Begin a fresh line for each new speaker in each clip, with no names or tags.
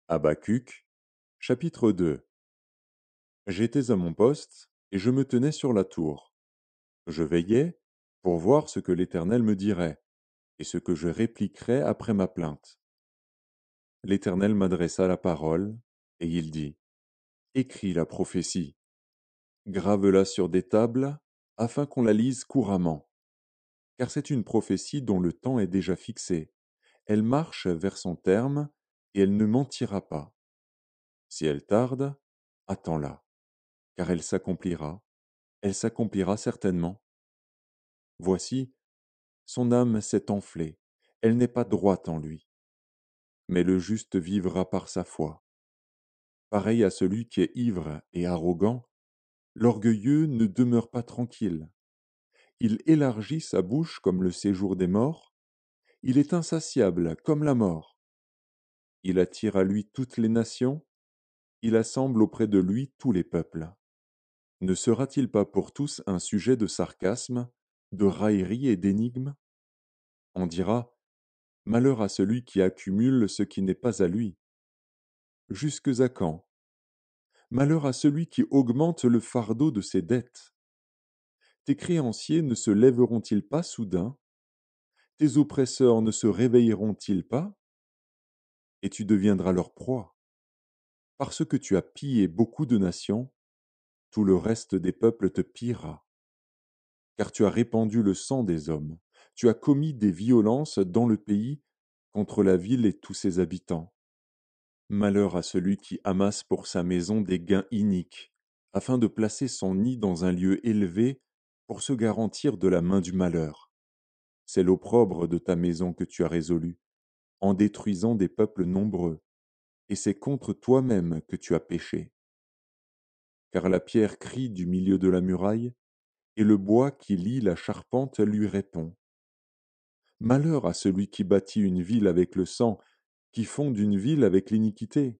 Habacuc, chapitre 2. J'étais à mon poste, et je me tenais sur la tour. Je veillais pour voir ce que l'Éternel me dirait, et ce que je répliquerais après ma plainte. L'Éternel m'adressa la parole, et il dit, Écris la prophétie, grave-la sur des tables, afin qu'on la lise couramment, car c'est une prophétie dont le temps est déjà fixé. Elle marche vers son terme, et elle ne mentira pas. Si elle tarde, attends-la, car elle s'accomplira certainement. Voici, son âme s'est enflée, elle n'est pas droite en lui, mais le juste vivra par sa foi. Pareil à celui qui est ivre et arrogant, l'orgueilleux ne demeure pas tranquille. Il élargit sa bouche comme le séjour des morts, il est insatiable comme la mort. Il attire à lui toutes les nations, il assemble auprès de lui tous les peuples. Ne sera-t-il pas pour tous un sujet de sarcasme, de raillerie et d'énigme? On dira, malheur à celui qui accumule ce qui n'est pas à lui. Jusques à quand? Malheur à celui qui augmente le fardeau de ses dettes. Tes créanciers ne se lèveront-ils pas soudain? Tes oppresseurs ne se réveilleront-ils pas? Et tu deviendras leur proie. Parce que tu as pillé beaucoup de nations, tout le reste des peuples te pillera. Car tu as répandu le sang des hommes, tu as commis des violences dans le pays contre la ville et tous ses habitants. Malheur à celui qui amasse pour sa maison des gains iniques, afin de placer son nid dans un lieu élevé pour se garantir de la main du malheur. C'est l'opprobre de ta maison que tu as résolu, en détruisant des peuples nombreux, et c'est contre toi-même que tu as péché. Car la pierre crie du milieu de la muraille, et le bois qui lie la charpente lui répond. Malheur à celui qui bâtit une ville avec le sang, qui fonde une ville avec l'iniquité.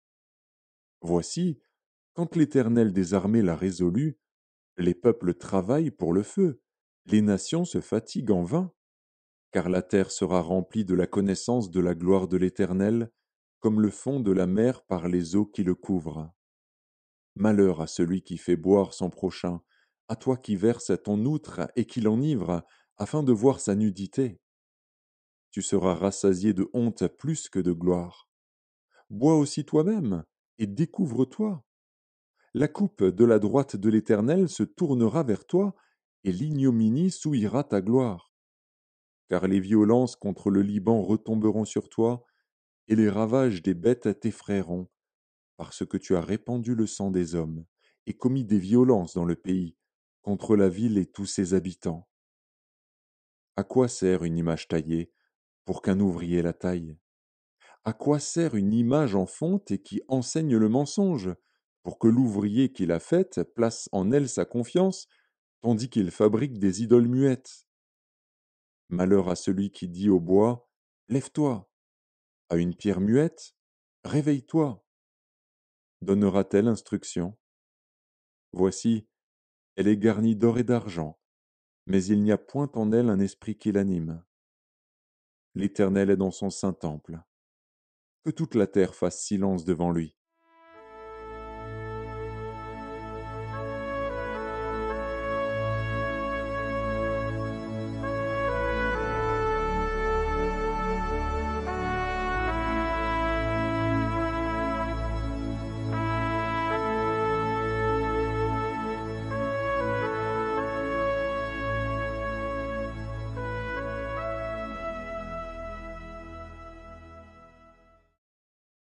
Voici, quand l'Éternel des armées l'a résolu, les peuples travaillent pour le feu, les nations se fatiguent en vain, car la terre sera remplie de la connaissance de la gloire de l'Éternel, comme le fond de la mer par les eaux qui le couvrent. Malheur à celui qui fait boire son prochain, à toi qui verses ton outre et qui l'enivre, afin de voir sa nudité. Tu seras rassasié de honte plus que de gloire. Bois aussi toi-même, et découvre-toi. La coupe de la droite de l'Éternel se tournera vers toi, et l'ignominie souillera ta gloire. Car les violences contre le Liban retomberont sur toi, et les ravages des bêtes t'effrayeront, parce que tu as répandu le sang des hommes, et commis des violences dans le pays, contre la ville et tous ses habitants. À quoi sert une image taillée, pour qu'un ouvrier la taille? À quoi sert une image en fonte et qui enseigne le mensonge, pour que l'ouvrier qui l'a faite place en elle sa confiance, tandis qu'il fabrique des idoles muettes? Malheur à celui qui dit au bois, Lève-toi, à une pierre muette, réveille-toi. Donnera-t-elle instruction? Voici, elle est garnie d'or et d'argent, mais il n'y a point en elle un esprit qui l'anime. L'Éternel est dans son saint temple. Que toute la terre fasse silence devant lui.